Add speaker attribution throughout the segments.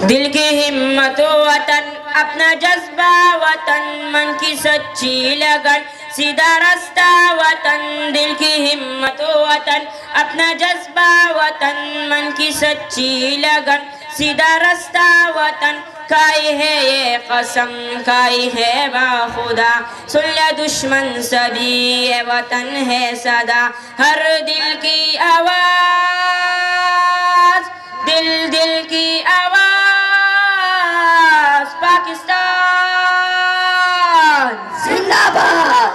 Speaker 1: دل کی ہمت وطن اپنا جذبہ وطن من کی سچی لگن سیدھا رستہ وطن دل کی ہمت وطن اپنا جذبہ وطن من کی سچی لگن سیدھا رستہ وطن کائی ہے یہ قسم کائی ہے با خدا سن لے دشمن سبھی یہ وطن ہے صدا ہر دل کی آواز دل دل کی آواز پاکستان
Speaker 2: زندہ باد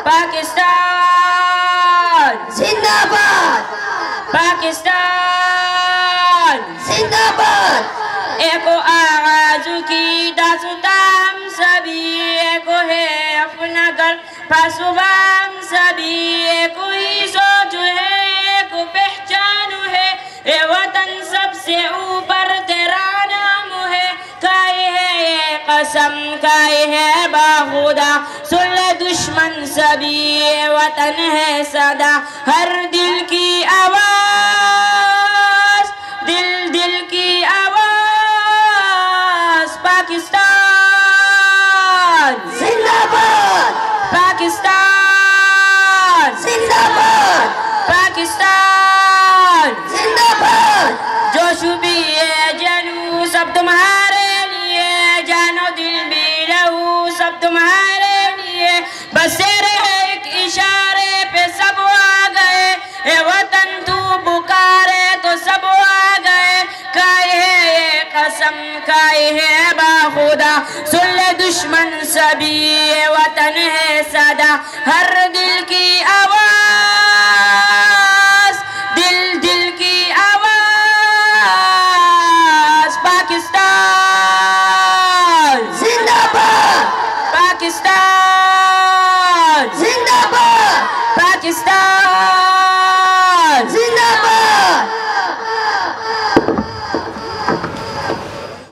Speaker 1: پاکستان
Speaker 2: زندہ باد
Speaker 1: پاکستان
Speaker 2: زندہ باد
Speaker 1: ایک آغاز کی داستان سبھی ایک ہے اپنا گھر پاسبان سبھی ایک ہی سوچ ہے ایک پہچان ہے اے وطن سب سے اوپر تیرا نام ہے کائی ہے یہ قسم کائی ہے با خدا سن لے دشمن سبھی یہ وطن ہے صدا ہر دل کی آواز دل دل کی آواز پاکستان
Speaker 2: زندہ باد
Speaker 1: پاکستان
Speaker 2: زندہ باد
Speaker 1: پاکستان
Speaker 2: زندہ باد
Speaker 1: جوش بھی ہے جنو سب تمہارے لیے جانو دل بھی لہو سب تمہارے لیے بس تیرے ایک اشارے پہ سب آ گئے اے وطن تو پکارے تو سب آ گئے کائی ہے یہ قسم کائی ہے با خدا سن لے دشمن سبھی یہ وطن ہے صدا ہر دل کی آواز دل دل کی آواز پاکستان
Speaker 2: زندہ باد
Speaker 1: پاکستان
Speaker 2: زندہ باد
Speaker 1: پاکستان